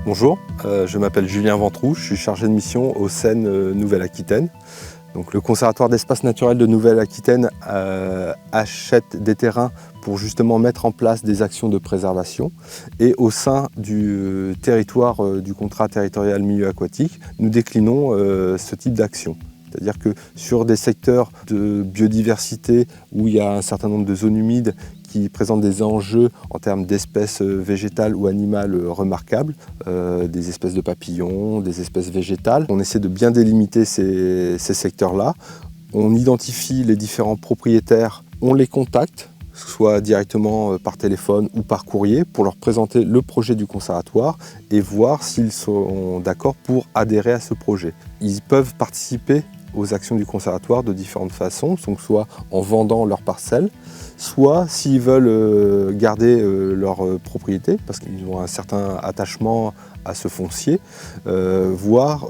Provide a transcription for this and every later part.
Bonjour, je m'appelle Julien Ventroux, je suis chargé de mission au CEN Nouvelle-Aquitaine. Donc, le Conservatoire d'espaces naturels de Nouvelle-Aquitaine achète des terrains pour justement mettre en place des actions de préservation. Et au sein du territoire du contrat territorial milieu aquatique, nous déclinons ce type d'action. C'est-à-dire que sur des secteurs de biodiversité où il y a un certain nombre de zones humides qui présentent des enjeux en termes d'espèces végétales ou animales remarquables, des espèces de papillons, des espèces végétales. On essaie de bien délimiter ces secteurs-là. On identifie les différents propriétaires, on les contacte, soit directement par téléphone ou par courrier, pour leur présenter le projet du conservatoire et voir s'ils sont d'accord pour adhérer à ce projet. Ils peuvent participer aux actions du conservatoire de différentes façons, donc soit en vendant leurs parcelles, soit s'ils veulent garder leur propriété, parce qu'ils ont un certain attachement à ce foncier, voire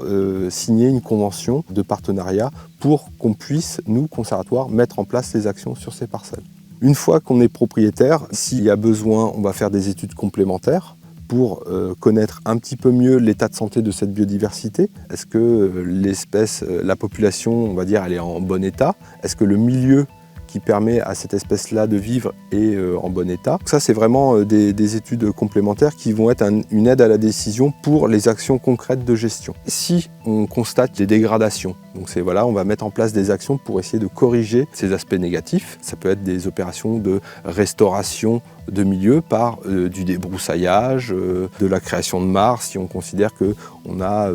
signer une convention de partenariat pour qu'on puisse, nous, conservatoire, mettre en place les actions sur ces parcelles. Une fois qu'on est propriétaire, s'il y a besoin, on va faire des études complémentaires pour connaître un petit peu mieux l'état de santé de cette biodiversité. Est-ce que l'espèce, la population, on va dire, elle est en bon état? Est-ce que le milieu qui permet à cette espèce-là de vivre est en bon état? Ça, c'est vraiment des études complémentaires qui vont être une aide à la décision pour les actions concrètes de gestion. Si on constate des dégradations, donc voilà, on va mettre en place des actions pour essayer de corriger ces aspects négatifs. Ça peut être des opérations de restauration de milieu par du débroussaillage, de la création de mares, si on considère qu'on a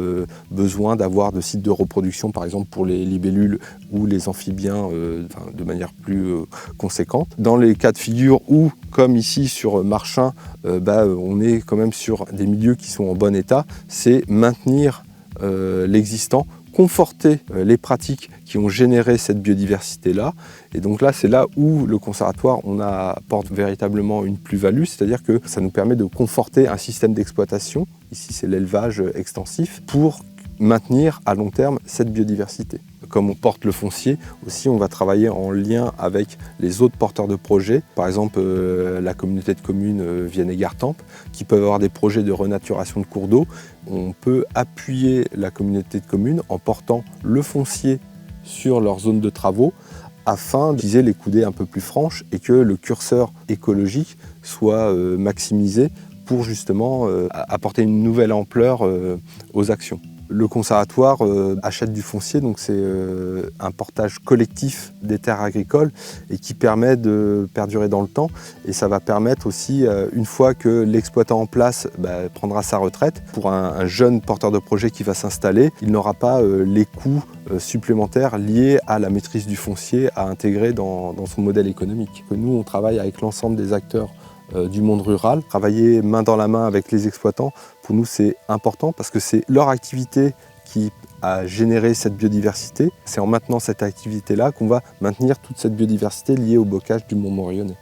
besoin d'avoir de sites de reproduction, par exemple pour les libellules ou les amphibiens de manière plus conséquente. Dans les cas de figure où, comme ici sur Marchin, on est quand même sur des milieux qui sont en bon état, c'est maintenir l'existant, conforter les pratiques qui ont généré cette biodiversité-là. Et donc là, c'est là où le conservatoire apporte véritablement une plus-value, c'est-à-dire que ça nous permet de conforter un système d'exploitation, ici c'est l'élevage extensif, pour maintenir à long terme cette biodiversité. Comme on porte le foncier, aussi on va travailler en lien avec les autres porteurs de projets, par exemple la communauté de communes Vienne et Gartempe, qui peuvent avoir des projets de renaturation de cours d'eau. On peut appuyer la communauté de communes en portant le foncier sur leur zone de travaux afin d'utiliser les coudées un peu plus franches et que le curseur écologique soit maximisé pour justement apporter une nouvelle ampleur aux actions. Le conservatoire achète du foncier, donc c'est un portage collectif des terres agricoles et qui permet de perdurer dans le temps. Et ça va permettre aussi, une fois que l'exploitant en place prendra sa retraite, pour un jeune porteur de projet qui va s'installer, il n'aura pas les coûts supplémentaires liés à la maîtrise du foncier à intégrer dans son modèle économique. Nous, on travaille avec l'ensemble des acteurs du monde rural. Travailler main dans la main avec les exploitants, pour nous c'est important parce que c'est leur activité qui a généré cette biodiversité. C'est en maintenant cette activité-là qu'on va maintenir toute cette biodiversité liée au bocage du Mont Morillonnais.